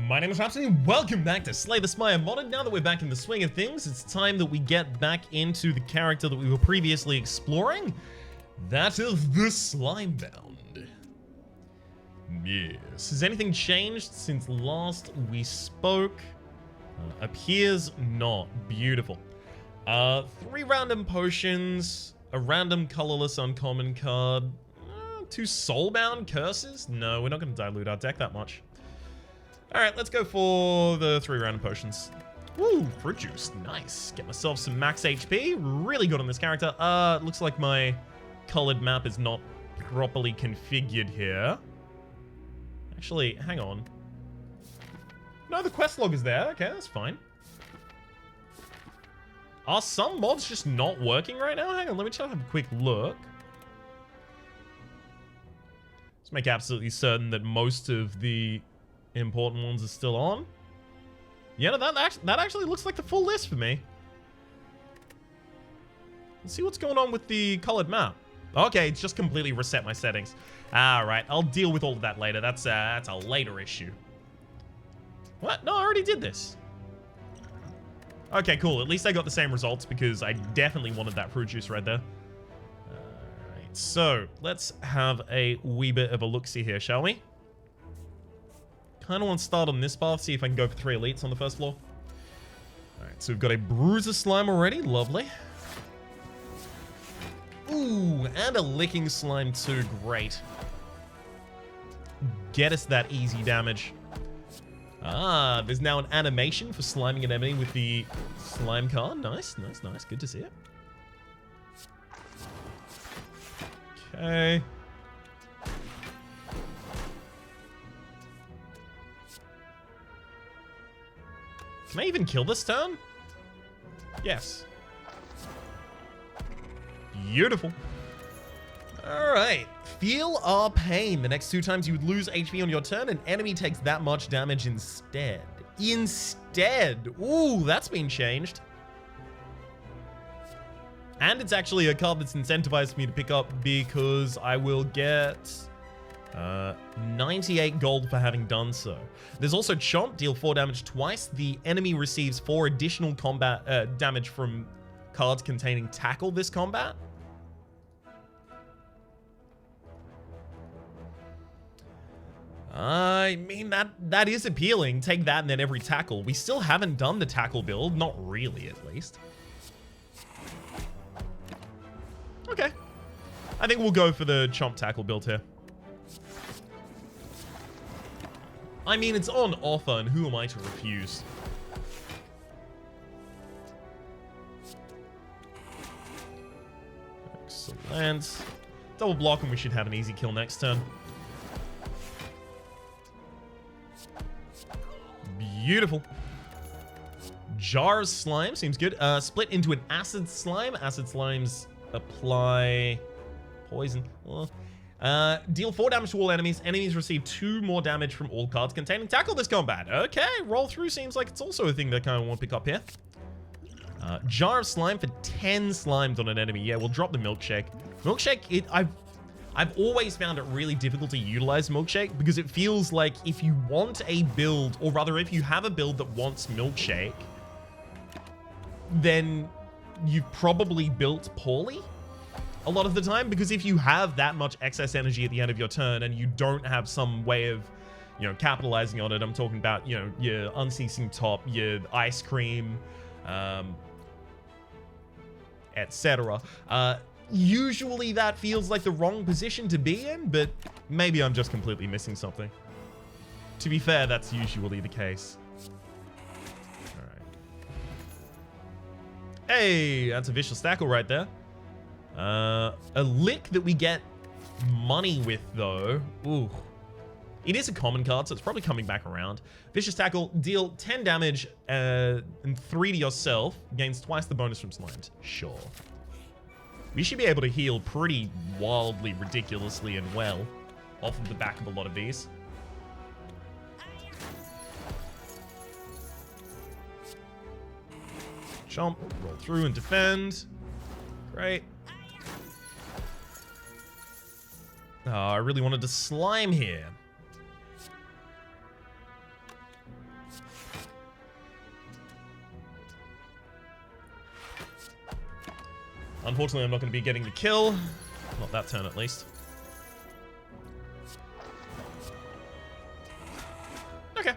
My name is Rhapsody, and welcome back to Slay the Spire Modded. Now that we're back in the swing of things, it's time that we get back into the character that we were previously exploring. That of the Slimebound. Yes. Has anything changed since last we spoke? Appears not. Beautiful. 3 random potions, a random colorless uncommon card, 2 soulbound curses? No, we're not going to dilute our deck that much. Alright, let's go for the 3 random potions. Woo, fruit juice. Nice. Get myself some max HP. Really good on this character. Looks like my colored map is not properly configured here. Actually, hang on. No, the quest log is there. Okay, that's fine. Are some mods just not working right now? Hang on, let me try to have a quick look. Let's make absolutely certain that most of the important ones are still on. Yeah, no, that actually looks like the full list for me. Let's see what's going on with the colored map. Okay, it's just completely reset my settings. Alright, I'll deal with all of that later. That's a later issue. What? No, I already did this. Okay, cool. At least I got the same results because I definitely wanted that fruit juice right there. Alright, so let's have a wee bit of a look-see here, shall we? Kind of want to start on this path, see if I can go for 3 elites on the first floor. Alright, so we've got a Bruiser Slime already. Lovely. Ooh, and a Licking Slime too. Great. Get us that easy damage. Ah, there's now an animation for sliming an enemy with the slime card. Nice, nice, nice. Good to see it. Okay. Can I even kill this turn? Yes. Beautiful. Alright. Feel our pain. The next 2 times you would lose HP on your turn, an enemy takes that much damage instead. Instead. Ooh, that's been changed. And it's actually a card that's incentivized me to pick up because I will get 98 gold for having done so. There's also Chomp, deal 4 damage twice. The enemy receives 4 additional combat damage from cards containing tackle this combat. I mean, that is appealing. Take that and then every tackle. We still haven't done the tackle build. Not really, at least. Okay. I think we'll go for the Chomp tackle build here. I mean, it's on offer, and who am I to refuse? Excellent. Double block, and we should have an easy kill next turn. Beautiful. Jar of Slime seems good. Split into an Acid Slime. Acid Slimes apply poison. Deal 4 damage to all enemies. Enemies receive 2 more damage from all cards containing tackle this combat. Okay, roll through seems like it's also a thing that I kind of want to pick up here. Jar of Slime for 10 slimes on an enemy. Yeah, we'll drop the Milkshake. Milkshake, I've always found it really difficult to utilize Milkshake because it feels like if you want a build, or rather if you have a build that wants Milkshake, then you've probably built poorly a lot of the time, because if you have that much excess energy at the end of your turn and you don't have some way of, you know, capitalizing on it, I'm talking about, you know, your Unceasing Top, your Ice Cream, etc. Usually that feels like the wrong position to be in, but maybe I'm just completely missing something. To be fair, that's usually the case. Alright. Hey, that's a Vicious Tackle right there. A lick that we get money with, though. Ooh. It is a common card, so it's probably coming back around. Vicious Tackle, deal 10 damage and 3 to yourself. Gains twice the bonus from slimes. Sure. We should be able to heal pretty wildly, ridiculously, and well off of the back of a lot of these. Chomp, roll through and defend. Great. Oh, I really wanted to slime here. Unfortunately, I'm not going to be getting the kill. Not that turn, at least. Okay.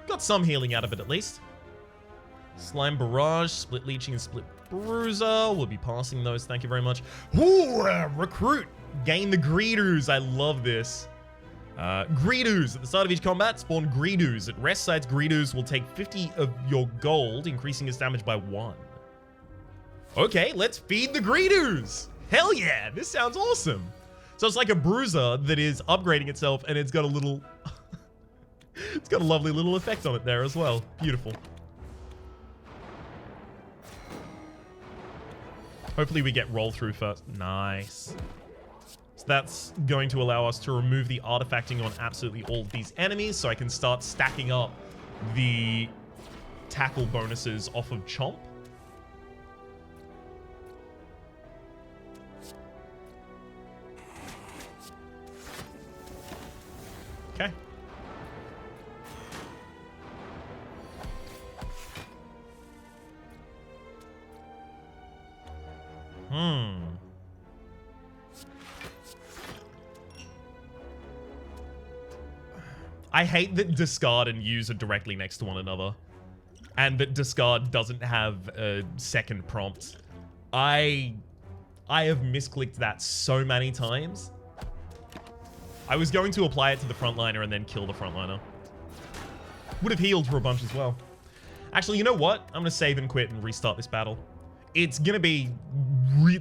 Got some healing out of it, at least. Slime Barrage, Split Leeching, and Split Bruiser. We'll be passing those. Thank you very much. Ooh, Recruit. Gain the Greedoos. I love this. Greedoos. At the start of each combat, spawn Greedoos. At rest sites, Greedoos will take 50 of your gold, increasing its damage by 1. Okay, let's feed the Greedoos. Hell yeah, this sounds awesome. So it's like a bruiser that is upgrading itself, and it's got a little... it's got a lovely little effect on it there as well. Beautiful. Hopefully we get roll through first. Nice. So that's going to allow us to remove the artifacting on absolutely all of these enemies, so I can start stacking up the tackle bonuses off of Chomp. Okay. I hate that discard and use are directly next to one another, and that discard doesn't have a second prompt. I have misclicked that so many times. I was going to apply it to the frontliner and then kill the frontliner. Would have healed for a bunch as well. Actually, you know what? I'm gonna save and quit and restart this battle. It's gonna be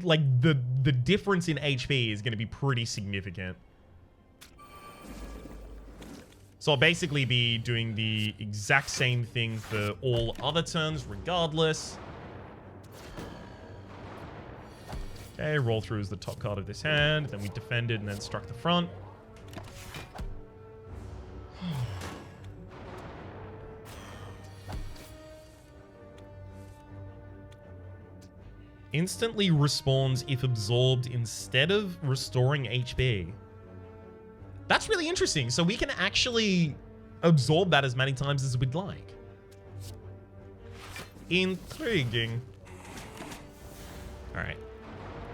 like the difference in HP is gonna be pretty significant. So I'll basically be doing the exact same thing for all other turns, regardless. Okay, roll through is the top card of this hand. Then we defended and then struck the front. Instantly respawns if absorbed instead of restoring HP. That's really interesting. So we can actually absorb that as many times as we'd like. Intriguing. All right.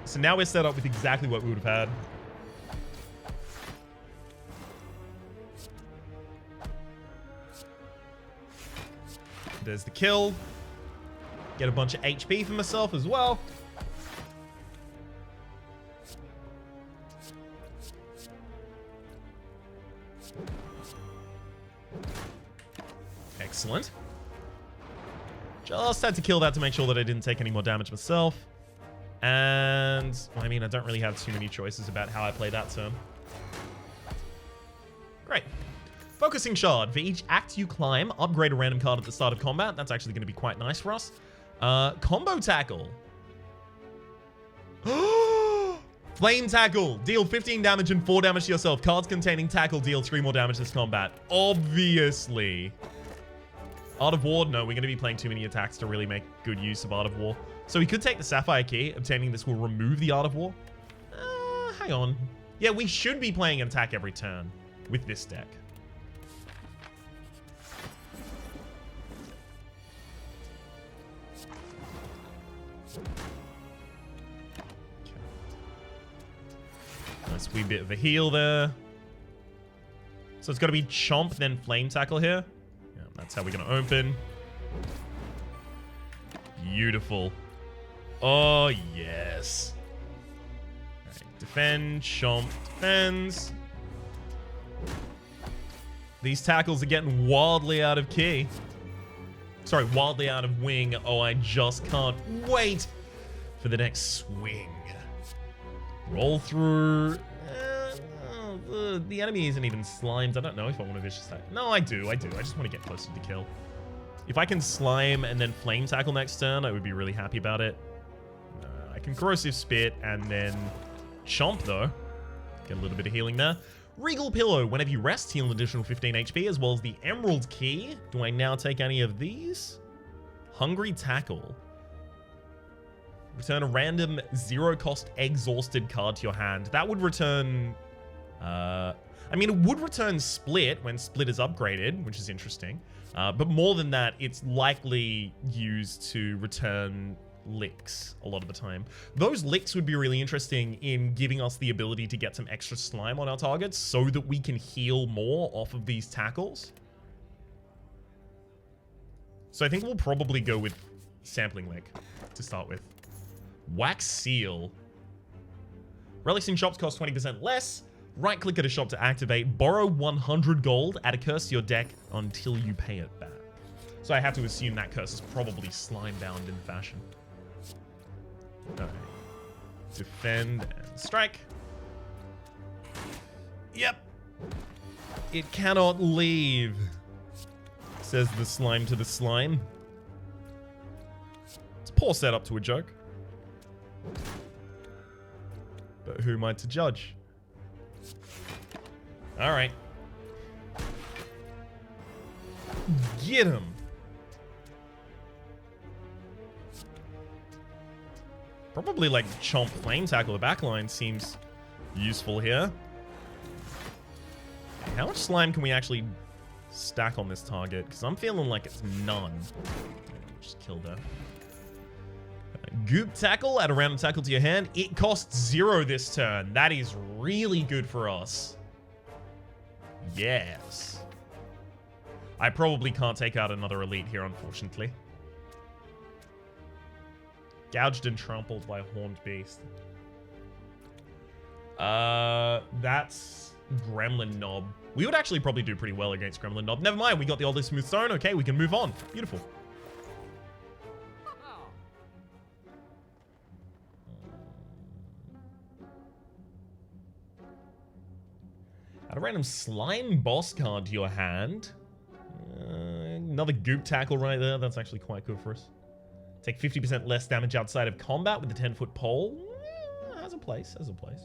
So now we're set up with exactly what we would have had. There's the kill. Get a bunch of HP for myself as well. Excellent. Just had to kill that to make sure that I didn't take any more damage myself. And, I mean, I don't really have too many choices about how I play that turn. Great. Focusing Shard. For each act you climb, upgrade a random card at the start of combat. That's actually going to be quite nice for us. Combo Tackle. Flame Tackle. Deal 15 damage and 4 damage to yourself. Cards containing Tackle deal 3 more damage this combat. Obviously. Art of War? No, we're going to be playing too many attacks to really make good use of Art of War. So we could take the Sapphire Key. Obtaining this will remove the Art of War. Hang on. Yeah, we should be playing an attack every turn with this deck. Nice wee bit of a heal there. So it's got to be Chomp, then Flame Tackle here. Yeah, that's how we're going to open. Beautiful. Oh, yes. All right, defend, Chomp, defends. These tackles are getting wildly out of key. Sorry, wildly out of wing. Oh, I just can't wait for the next swing. Roll through. The enemy isn't even slimed. I don't know if I want to vicious attack. No, I do. I just want to get closer to the kill. If I can slime and then flame tackle next turn, I would be really happy about it. I can corrosive spit and then chomp though. Get a little bit of healing there. Regal Pillow. Whenever you rest, heal an additional 15 HP as well as the Emerald Key. Do I now take any of these? Hungry Tackle. Return a random 0-cost exhausted card to your hand. That would return... I mean, it would return Split when Split is upgraded, which is interesting. But more than that, it's likely used to return licks a lot of the time. Those licks would be really interesting in giving us the ability to get some extra slime on our targets so that we can heal more off of these tackles. So I think we'll probably go with Sampling Lick to start with. Wax Seal. Relics in shops cost 20% less. Right-click at a shop to activate. Borrow 100 gold. Add a curse to your deck until you pay it back. So I have to assume that curse is probably slime-bound in fashion. Alright. Defend and strike. Yep. It cannot leave, says the slime to the slime. It's a poor setup to a joke. But who am I to judge? Alright. Get him. Probably like Chomp Flame Tackle. The backline seems useful here. How much slime can we actually stack on this target? Because I'm feeling like it's none. Just kill that. Goop Tackle. Add a random tackle to your hand. It costs 0 this turn. That is really good for us. Yes. I probably can't take out another elite here, unfortunately. Gouged and trampled by a horned beast. That's Gremlin Knob. We would actually probably do pretty well against Gremlin Knob. Never mind, we got the oddly smooth stone. Okay, we can move on. Beautiful. Add a random slime boss card to your hand. Another Goop Tackle right there. That's actually quite good for us. Take 50% less damage outside of combat with the 10-foot pole. Has a place, has a place.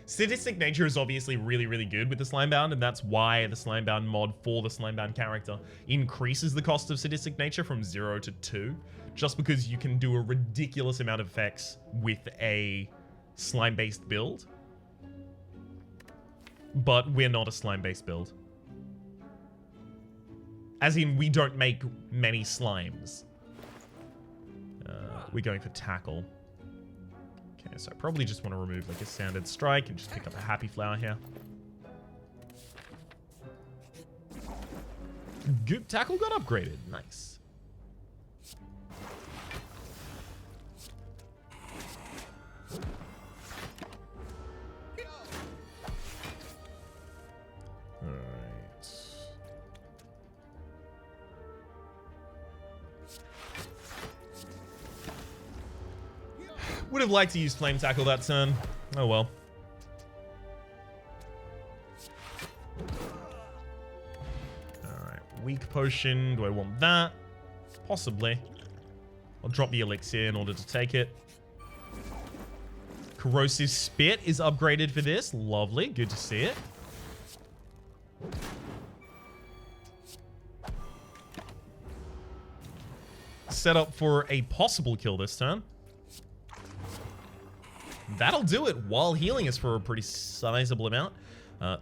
Sadistic Nature is obviously really, really good with the Slimebound, and that's why the Slimebound mod for the Slimebound character increases the cost of Sadistic Nature from 0 to 2, just because you can do a ridiculous amount of effects with a slime-based build. But we're not a slime-based build. As in, we don't make many slimes. We're going for Tackle. Okay, so I probably just want to remove like a standard strike and just pick up a Happy Flower here. Goop Tackle got upgraded. Nice. Would have liked to use Flame Tackle that turn. Oh well. Alright, Weak Potion. Do I want that? Possibly. I'll drop the Elixir in order to take it. Corrosive Spit is upgraded for this. Lovely. Good to see it. Set up for a possible kill this turn. That'll do it while healing us for a pretty sizable amount.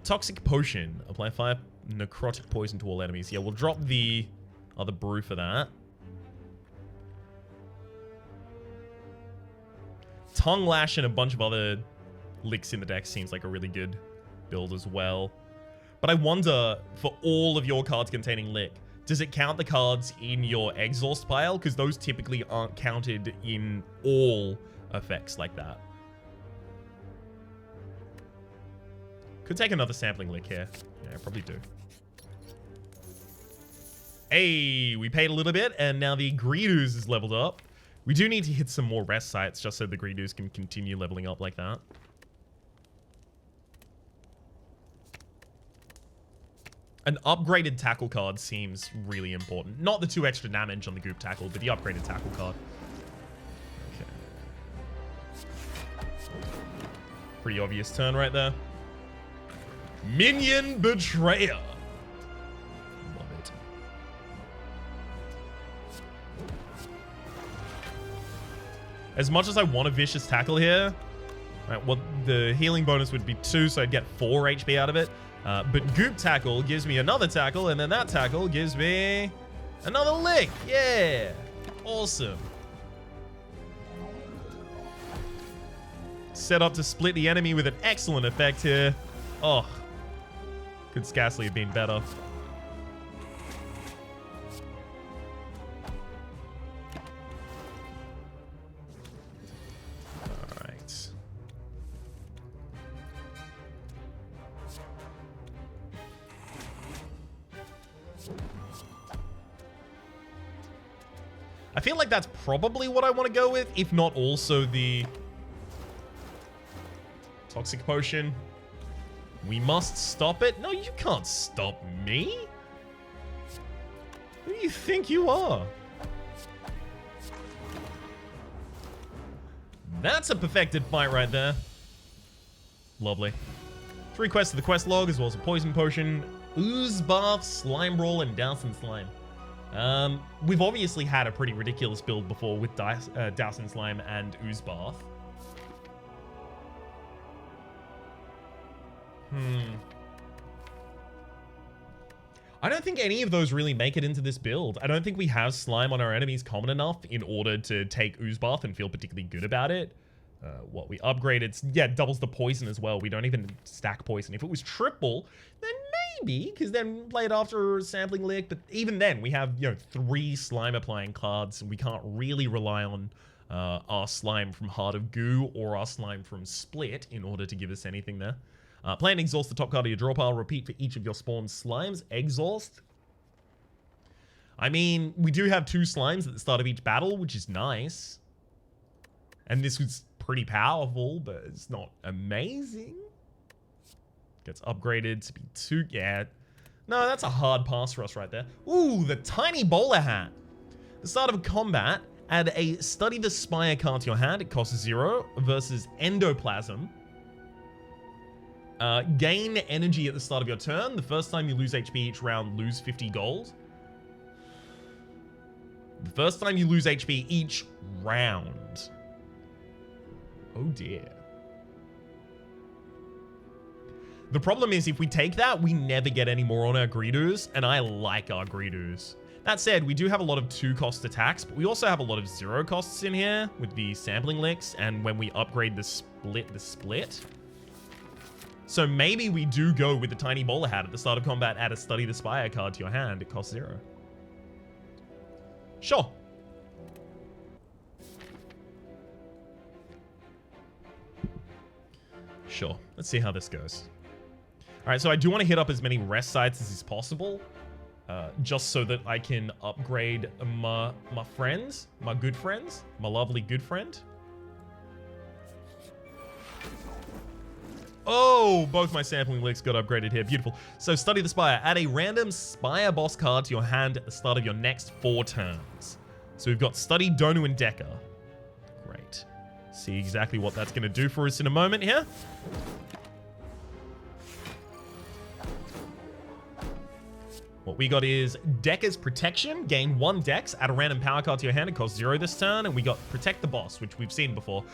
Toxic Potion. Apply 5 necrotic poison to all enemies. Yeah, we'll drop the other brew for that. Tongue Lash and a bunch of other licks in the deck seems like a really good build as well. But I wonder, for all of your cards containing lick, does it count the cards in your exhaust pile? Because those typically aren't counted in all effects like that. Could take another sampling lick here. Yeah, I probably do. Hey, we paid a little bit, and now the Greedoos is leveled up. We do need to hit some more rest sites just so the Greedoos can continue leveling up like that. An upgraded tackle card seems really important. Not the 2 extra damage on the Goop Tackle, but the upgraded tackle card. Okay. Pretty obvious turn right there. Minion Betrayer. Love it. As much as I want a Vicious Tackle here, Right, well, the healing bonus would be 2, so I'd get 4 HP out of it. But Goop Tackle gives me another tackle, and then that tackle gives me another lick. Yeah. Awesome. Set up to split the enemy with an excellent effect here. Oh. Could scarcely have been better. Alright. I feel like that's probably what I want to go with, if not also the Toxic Potion. We must stop it. No, you can't stop me. Who do you think you are? That's a perfected fight right there. Lovely. 3 quests of the quest log, as well as a poison potion, ooze bath, slime brawl, and Dowsen slime. We've obviously had a pretty ridiculous build before with Dowsen slime and ooze bath. I don't think any of those really make it into this build. I don't think we have slime on our enemies common enough in order to take ooze bath and feel particularly good about it. What we upgraded, yeah, doubles the poison as well. We don't even stack poison. If it was triple, then maybe, because then play it after sampling lick. But even then, we have 3 slime applying cards, and we can't really rely on our slime from Heart of Goo or our slime from Split in order to give us anything there. Play and exhaust the top card of your draw pile. Repeat for each of your spawned slimes. Exhaust. I mean, we do have 2 slimes at the start of each battle, which is nice. And this was pretty powerful, but it's not amazing. Gets upgraded to be 2. Yeah. No, that's a hard pass for us right there. Ooh, the tiny bowler hat. The start of combat, add a Study the Spire card to your hand. It costs 0 versus Endoplasm. Gain energy at the start of your turn. The first time you lose HP each round, lose 50 gold. The first time you lose HP each round. Oh dear. The problem is if we take that, we never get any more on our Greedoos, and I like our Greedoos. That said, we do have a lot of 2-cost attacks, but we also have a lot of 0 costs in here with the sampling licks, and when we upgrade the split. So maybe we do go with the tiny bowler hat at the start of combat, add a Study the Spire card to your hand. It costs 0. Sure. Sure. Let's see how this goes. All right, so I do want to hit up as many rest sites as is possible, just so that I can upgrade my friends, my good friends, my lovely good friend. Oh, both my sampling licks got upgraded here. Beautiful. So Study the Spire. Add a random Spire boss card to your hand at the start of your next 4 turns. So we've got Study, Donu, and Decker. Great. See exactly what that's going to do for us in a moment here. What we got is Decker's Protection. Gain 1 Dex. Add a random power card to your hand. It costs 0 this turn. And we got Protect the Boss, which we've seen before.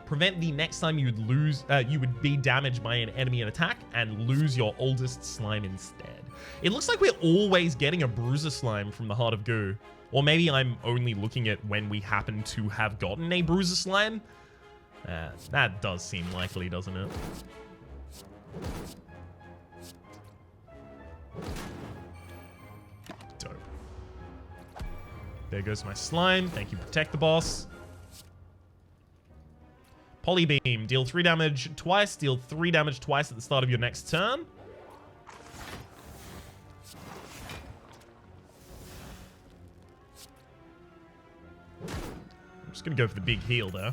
Prevent the next time you would be damaged by an enemy in attack and lose your oldest slime instead. It looks like we're always getting a Bruiser slime from the Heart of Goo. Or maybe I'm only looking at when we happen to have gotten a Bruiser slime. That does seem likely, doesn't it? Dope. There goes my slime. Thank you, Protect the Boss. Polybeam. Deal 3 damage twice. Deal 3 damage twice at the start of your next turn. I'm just going to go for the big heal there.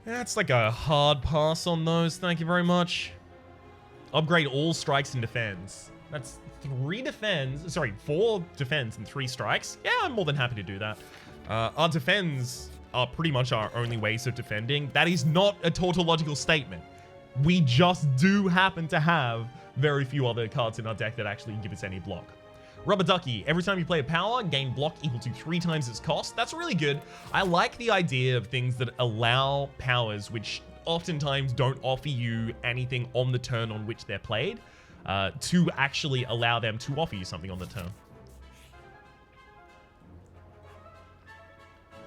That's like a hard pass on those. Thank you very much. Upgrade all strikes and defense. That's 4 defense and 3 strikes. Yeah, I'm more than happy to do that. Our defense are pretty much our only ways of defending. That is not a tautological statement. We just do happen to have very few other cards in our deck that actually give us any block. Rubber Ducky, every time you play a power, gain block equal to 3 times its cost. That's really good. I like the idea of things that allow powers which oftentimes don't offer you anything on the turn on which they're played, to actually allow them to offer you something on the turn.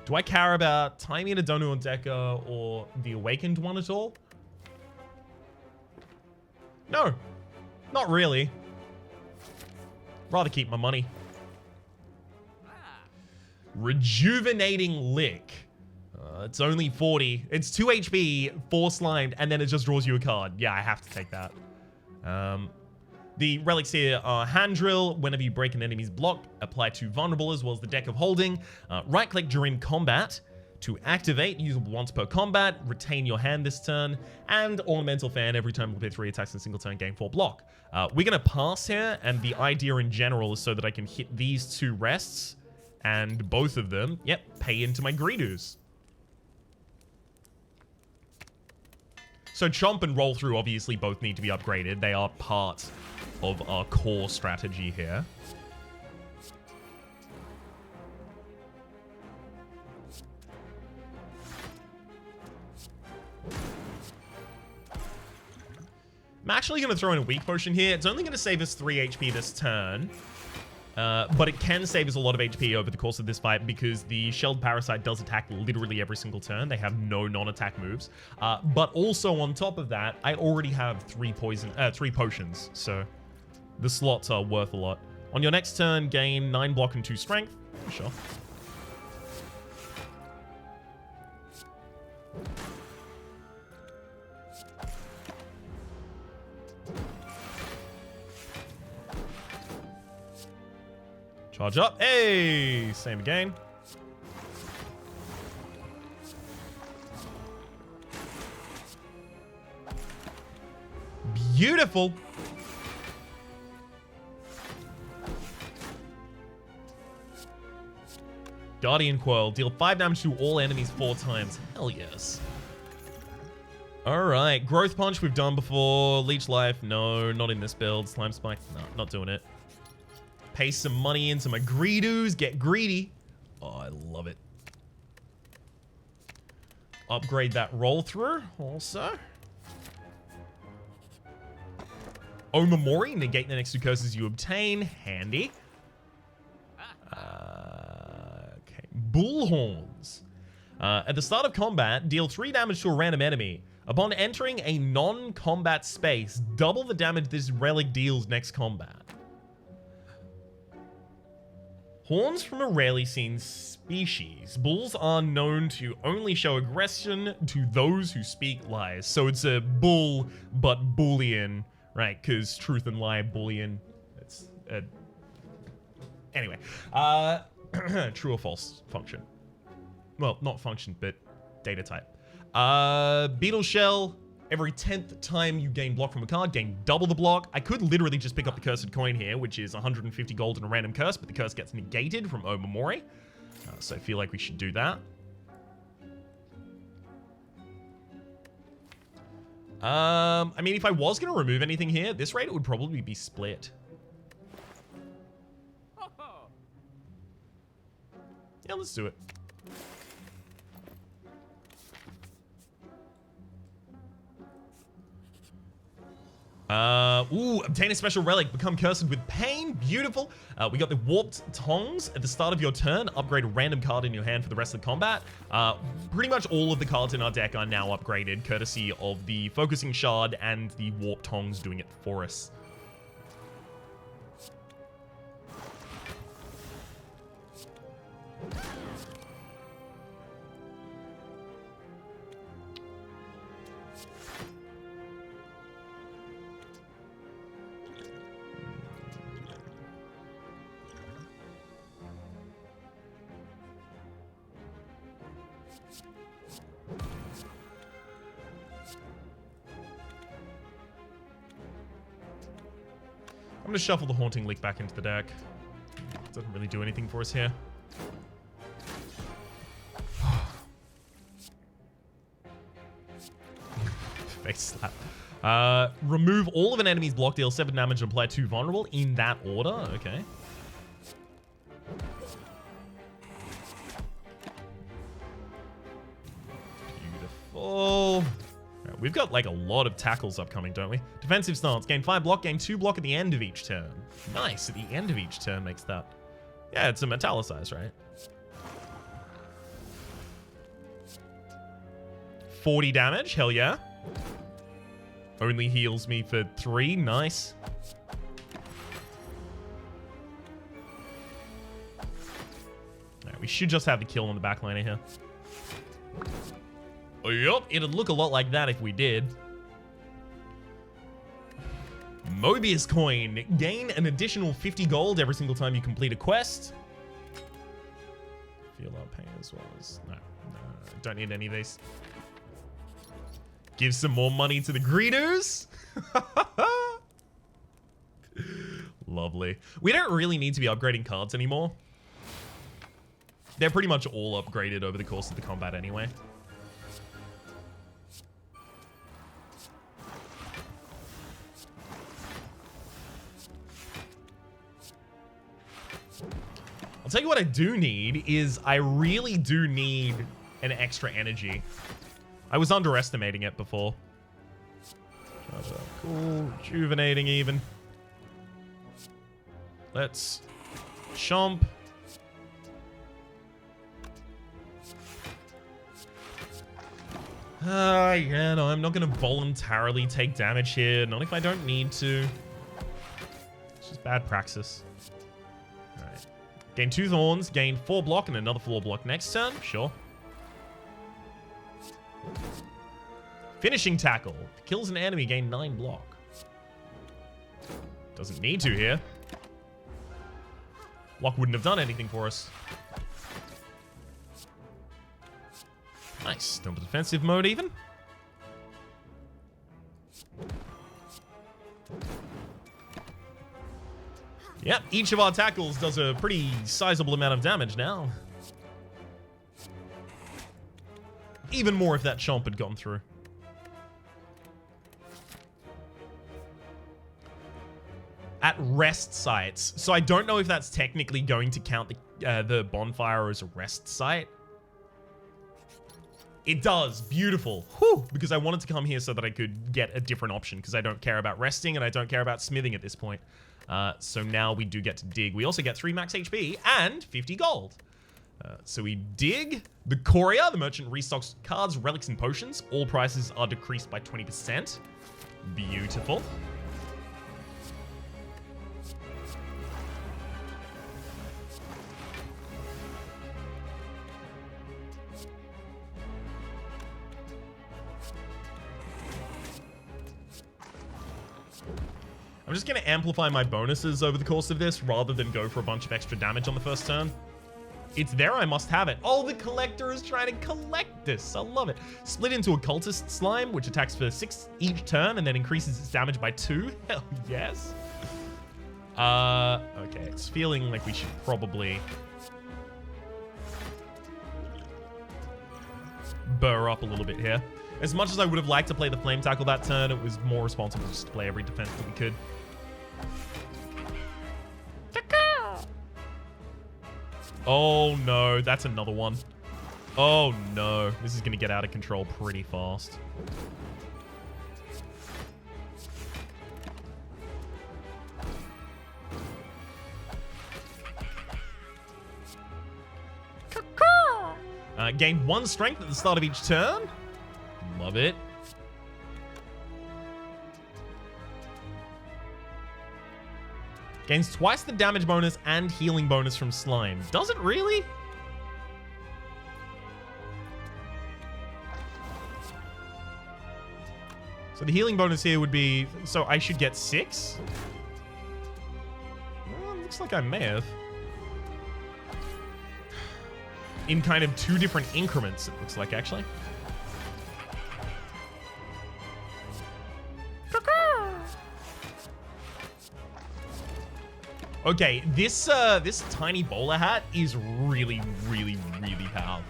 Do I care about Tymina, Donu, and Deca or the Awakened one at all? No, not really. Rather keep my money. Rejuvenating Lick. It's only 40. It's 2 HP, 4 slimed, and then it just draws you a card. Yeah, I have to take that. The relics here are Hand Drill. Whenever you break an enemy's block, apply to Vulnerable as well as the Deck of Holding. Right-click during combat to activate, usable once per combat, retain your hand this turn, and Ornamental Fan every time you play 3 attacks in a single turn, gain 4 block. We're going to pass here, and the idea in general is so that I can hit these 2 rests, and both of them, yep, pay into my Greedoos. So Chomp and Roll Through obviously both need to be upgraded. They are part of our core strategy here. I'm actually going to throw in a weak potion here. It's only going to save us 3 HP this turn. But it can save us a lot of HP over the course of this fight because the Shelled Parasite does attack literally every single turn. They have no non-attack moves. But also on top of that, I already have 3 potions. So the slots are worth a lot. On your next turn, gain 9 block and 2 strength. Sure. Charge up. Hey! Same again. Beautiful. Guardian Coil. Deal 5 damage to all enemies 4 times. Hell yes. Alright. Growth Punch we've done before. Leech Life. No, not in this build. Slime Spike. No, not doing it. Pay some money into my Greedoos. Get greedy. Oh, I love it. Upgrade that Roll Through also. Omamori. Negate the next 2 curses you obtain. Handy. Okay. Bullhorns. At the start of combat, deal 3 damage to a random enemy. Upon entering a non-combat space, double the damage this relic deals next combat. Horns from a rarely seen species. Bulls are known to only show aggression to those who speak lies. So it's a bull, but Boolean, right? Because truth and lie, Boolean. It's anyway. True or false function. Well, not function, but data type. Beetle Shell. Every 10th time you gain block from a card, gain double the block. I could literally just pick up the Cursed Coin here, which is 150 gold and a random curse, but the curse gets negated from Omamori. So I feel like we should do that. I mean, if I was going to remove anything here, at this rate, it would probably be Split. Yeah, let's do it. Obtain a special relic, become cursed with pain. Beautiful. We got the Warped Tongs. At the start of your turn, upgrade a random card in your hand for the rest of the combat. Pretty much all of the cards in our deck are now upgraded, courtesy of the Focusing Shard and the Warped Tongs doing it for us. I'm going to shuffle the Haunting Leak back into the deck. Doesn't really do anything for us here. Face slap. Remove all of an enemy's block, deal 7 damage, and apply 2 vulnerable in that order. Okay. Oh. Right, we've got like a lot of tackles upcoming, don't we? Defensive stance. Gain 5 block, gain 2 block at the end of each turn. Nice. At the end of each turn makes that. Yeah, it's a metallicize, right? 40 damage. Hell yeah. Only heals me for 3. Nice. We should just have the kill on the backliner here. Oh, yup, it'd look a lot like that if we did. Mobius coin. Gain an additional 50 gold every single time you complete a quest. Feel our pain as well as... No, don't need any of these. Give some more money to the greeters. Lovely. We don't really need to be upgrading cards anymore. They're pretty much all upgraded over the course of the combat anyway. I'll tell you what I do need is I really do need an extra energy. I was underestimating it before. Cool, rejuvenating even. Let's chomp. Yeah, no, I'm not going to voluntarily take damage here. Not if I don't need to. It's just bad praxis. Alright. Gain 2 thorns, gain 4 block, and another 4 block next turn. Sure. Finishing tackle. Kills an enemy, gain 9 block. Doesn't need to here. Block wouldn't have done anything for us. Nice. Double defensive mode even. Yep, each of our tackles does a pretty sizable amount of damage now. Even more if that chomp had gone through. At rest sites. So I don't know if that's technically going to count the bonfire as a rest site. It does. Beautiful. Whew. Because I wanted to come here so that I could get a different option because I don't care about resting and I don't care about smithing at this point. So now we do get to dig. We also get 3 max HP and 50 gold. So we dig. The Courier, the merchant, restocks cards, relics, and potions. All prices are decreased by 20%. Beautiful. I'm just going to amplify my bonuses over the course of this rather than go for a bunch of extra damage on the first turn. It's there, I must have it. Oh, the collector is trying to collect this. I love it. Split into a cultist slime, which attacks for 6 each turn and then increases its damage by 2. Hell yes. Okay, it's feeling like we should probably burr up a little bit here. As much as I would have liked to play the flame tackle that turn, it was more responsible just to play every defense that we could. Oh no, that's another one. Oh no, this is gonna get out of control pretty fast. Gain 1 strength at the start of each turn. Love it. Gains twice the damage bonus and healing bonus from slime. Does it really? So the healing bonus here would be... So I should get 6? Well, looks like I may have. In kind of 2 different increments, it looks like, actually. Okay, this tiny bowler hat is really, really, really powerful.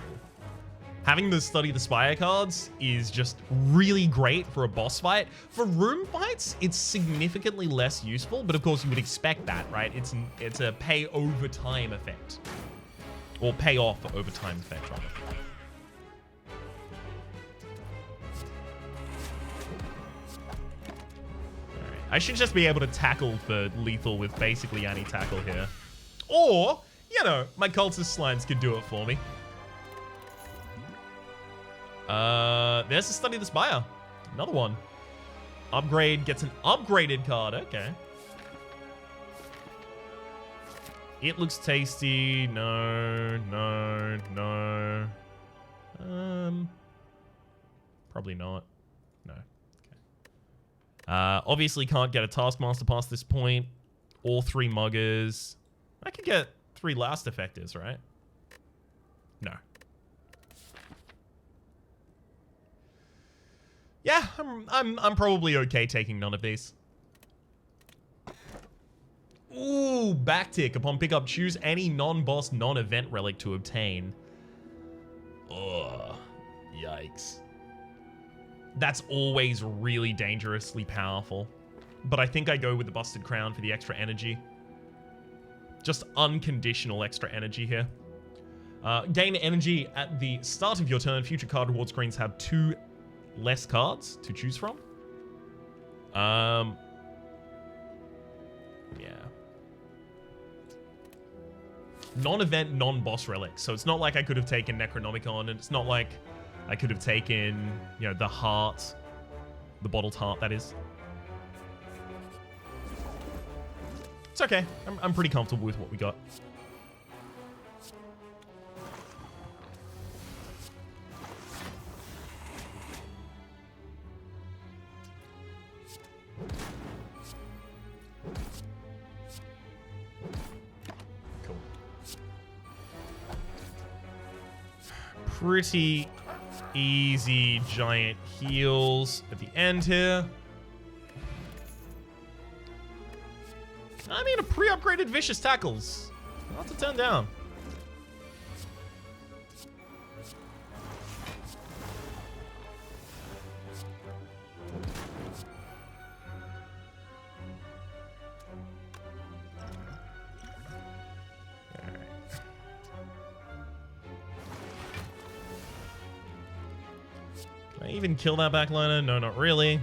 Having the Study the Spire cards is just really great for a boss fight. For room fights, it's significantly less useful, but of course you would expect that, right? It's a pay over time effect. Or pay off over time effect, rather. I should just be able to tackle for lethal with basically any tackle here. Or, you know, my cultist slimes could do it for me. There's the Study the Spire. Another one. Upgrade gets an upgraded card. Okay. It looks tasty. No, no, no. Probably not. No. Okay. Obviously can't get a Taskmaster past this point. All 3 muggers. I could get 3 last effectors, right? No. Yeah, I'm probably okay taking none of these. Ooh, backtick. Upon pickup, choose any non-boss, non-event relic to obtain. Ugh. Yikes. That's always really dangerously powerful. But I think I go with the Busted Crown for the extra energy. Just unconditional extra energy here. Gain energy at the start of your turn. Future card reward screens have 2 less cards to choose from. Yeah. Non-event, non-boss relics. So it's not like I could have taken Necronomicon, and it's not like I could have taken, you know, the heart. The bottled heart, that is. It's okay. I'm pretty comfortable with what we got. Cool. Pretty easy giant heals at the end here. I mean, a pre-upgraded Vicious Tackles. Not to turn down. Can I even kill that backliner? No, not really.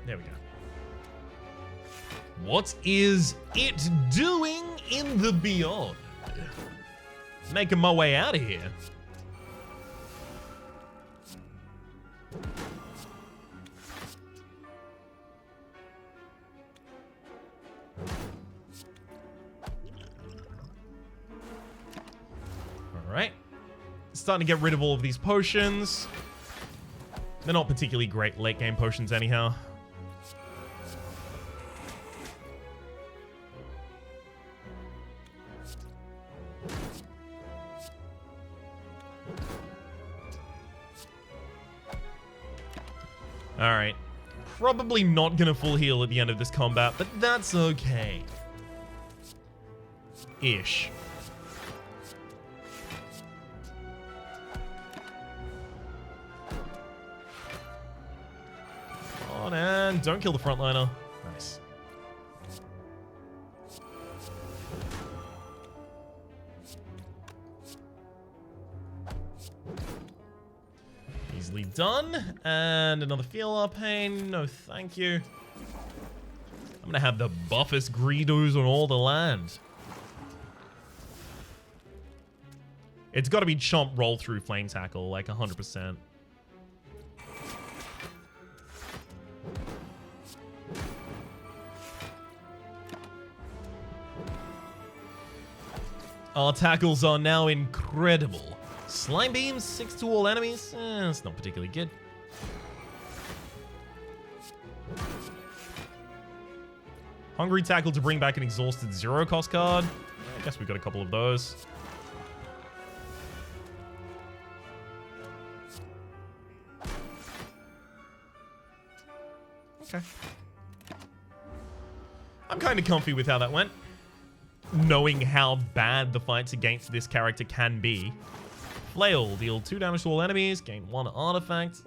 There we go. What is it doing in the beyond? Making my way out of here. All right. Starting to get rid of all of these potions. They're not particularly great late game potions anyhow. Alright. Probably not gonna full heal at the end of this combat, but that's okay. Ish. On and don't kill the frontliner. Nice. Easily done. And another Feeler Pain. No, thank you. I'm gonna have the buffest Greedos on all the land. It's gotta be Chomp roll through Flame Tackle, like 100%. Our tackles are now incredible. Slime Beams, 6 to all enemies. It's not particularly good. Hungry Tackle to bring back an exhausted 0-cost card. I guess we got a couple of those. Okay. I'm kind of comfy with how that went. Knowing how bad the fights against this character can be. Flail, deal 2 damage to all enemies, gain 1 artifact.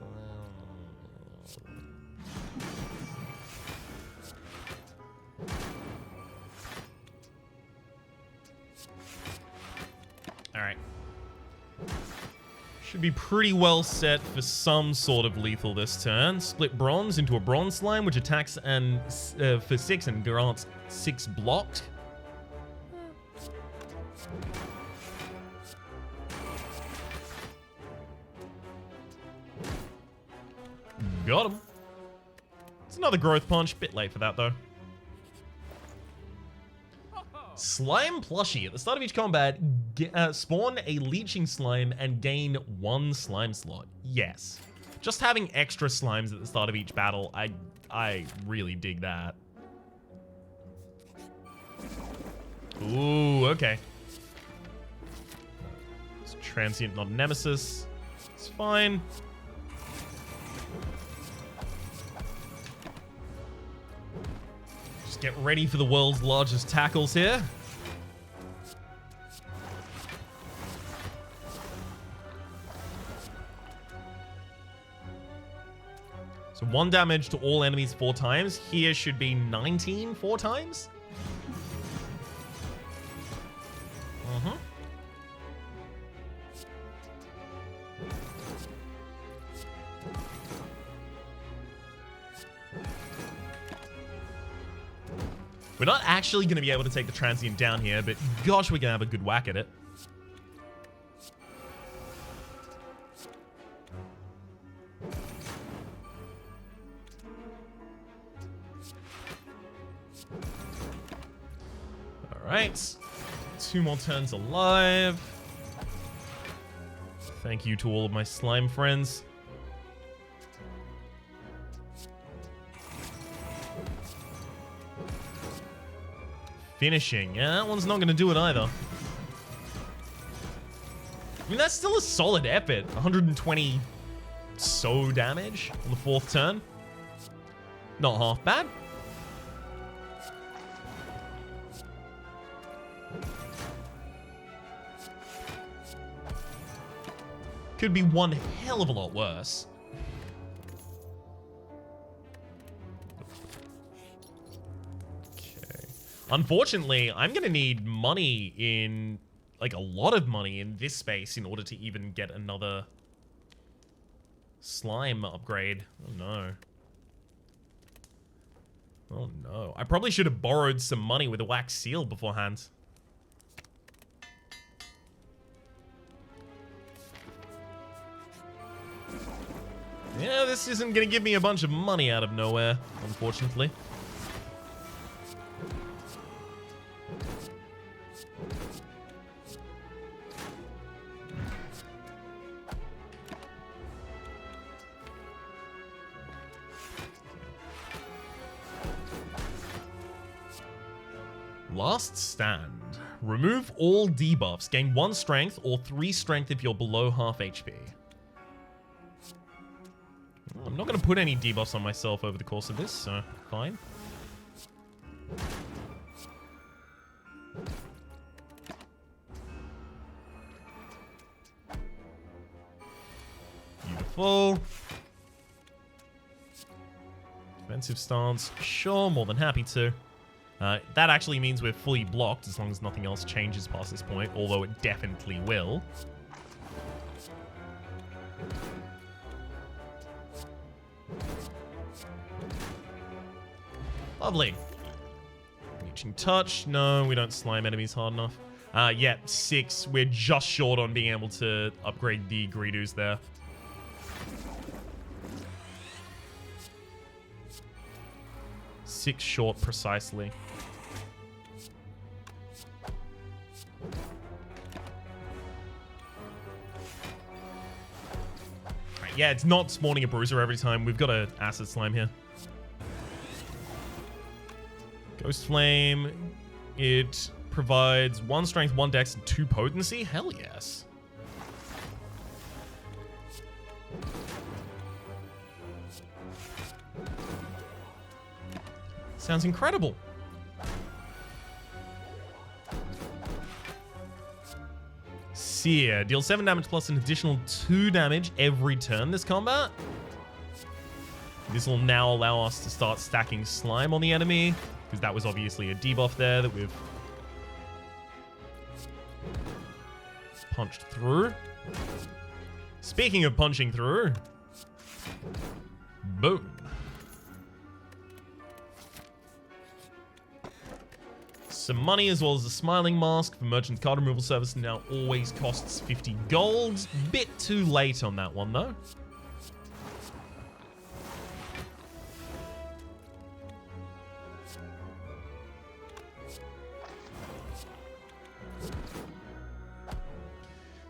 Alright. Should be pretty well set for some sort of lethal this turn. Split bronze into a bronze slime, which attacks and for 6 and grants 6 blocked. Got him. It's another growth punch. Bit late for that though. Slime plushie. At the start of each combat, spawn a leeching slime and gain 1 slime slot. Yes. Just having extra slimes at the start of each battle, I really dig that. Ooh, okay. It's transient, not nemesis. It's fine. Get ready for the world's largest tackles here. So 1 damage to all enemies 4 times. Here should be 19 4 times. We're not actually going to be able to take the transient down here, but gosh, we're going to have a good whack at it. Alright. 2 more turns alive. Thank you to all of my slime friends. Finishing. Yeah, that one's not going to do it either. I mean, that's still a solid effort. 120 so damage on the 4th turn. Not half bad. Could be one hell of a lot worse. Unfortunately, I'm going to need money in, like, a lot of money in this space in order to even get another slime upgrade. Oh, no. Oh, no. I probably should have borrowed some money with a wax seal beforehand. Yeah, this isn't going to give me a bunch of money out of nowhere, unfortunately. Last stand. Remove all debuffs. Gain 1 strength or 3 strength if you're below half HP. I'm not going to put any debuffs on myself over the course of this, so fine. Beautiful. Defensive stance. Sure, more than happy to. That actually means we're fully blocked as long as nothing else changes past this point, although it definitely will. Lovely. Reaching touch. No, we don't slime enemies hard enough. Yeah, 6. We're just short on being able to upgrade the Greedoos there. Six short precisely. Right, yeah, it's not spawning a bruiser every time. We've got an acid slime here. Ghost Flame. It provides 1 strength, 1 dex, and 2 potency. Hell yes. Sounds incredible. Sear. Deal 7 damage plus an additional 2 damage every turn this combat. This will now allow us to start stacking slime on the enemy, because that was obviously a debuff there that we've punched through. speaking of punching through, boom. Some money as well as a smiling mask for merchant's card removal service now always costs 50 gold. Bit too late on that one though.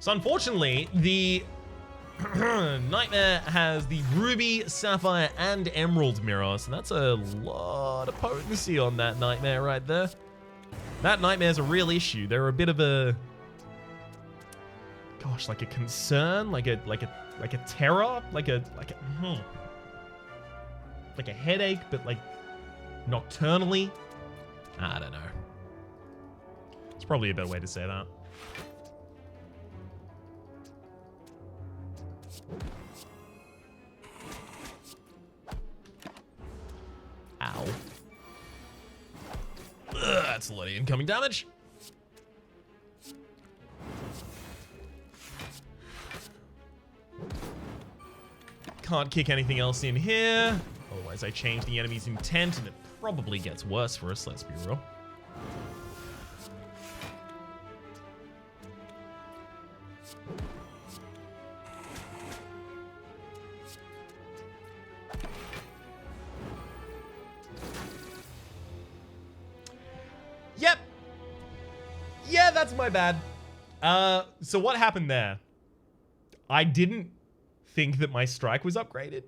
So unfortunately, the Nightmare has the Ruby, Sapphire, and Emerald mirror, so that's a lot of potency on that Nightmare right there. That Nightmare's a real issue. They're a bit of a, gosh, like a concern, like a terror, like a headache, but like nocturnally. I don't know. It's probably a better way to say that. Ow. Ugh, that's a lot of incoming damage. Can't kick anything else in here. Otherwise, I change the enemy's intent and it probably gets worse for us, let's be real. Yep. Yeah, that's my bad. So what happened there? I didn't think that my strike was upgraded.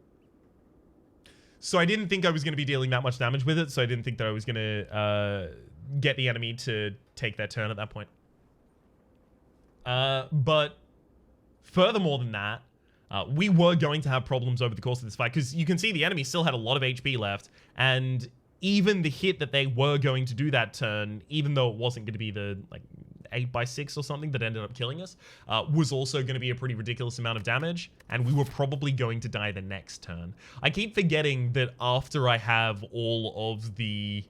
So I didn't think I was going to be dealing that much damage with it, so I didn't think that I was going to get the enemy to take their turn at that point. But furthermore than that, we were going to have problems over the course of this fight, because you can see the enemy still had a lot of HP left, and even the hit that they were going to do that turn, even though it wasn't going to be the like 8x6 or something that ended up killing us, was also going to be a pretty ridiculous amount of damage, and we were probably going to die the next turn. I keep forgetting that after I have all of the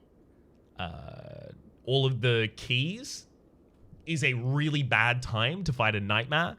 keys is a really bad time to fight a Nightmare,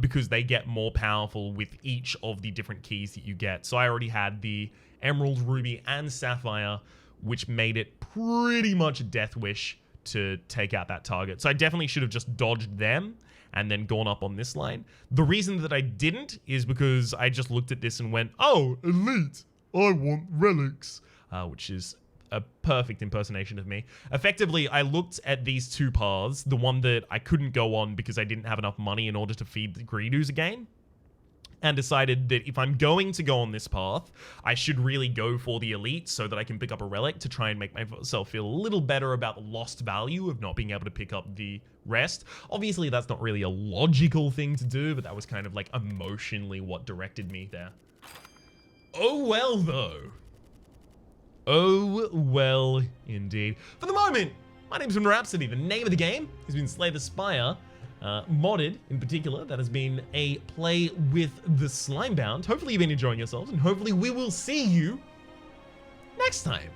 because they get more powerful with each of the different keys that you get. So I already had the Emerald, Ruby, and Sapphire, which made it pretty much a death wish to take out that target. So I definitely should have just dodged them and then gone up on this line. The reason that I didn't is because I just looked at this and went, oh, elite, I want relics, which is a perfect impersonation of me. Effectively, I looked at these two paths, the one that I couldn't go on because I didn't have enough money in order to feed the Greedoos again, and decided that if I'm going to go on this path, I should really go for the elite so that I can pick up a relic to try and make myself feel a little better about the lost value of not being able to pick up the rest. Obviously, that's not really a logical thing to do, but that was kind of like emotionally what directed me there. Oh well, though. Oh well, indeed. For the moment, my name's been Rhapsody. The name of the game has been Slay the Spire. Modded, in particular, that has been a play with the Slimebound. Hopefully you've been enjoying yourselves, and hopefully we will see you next time.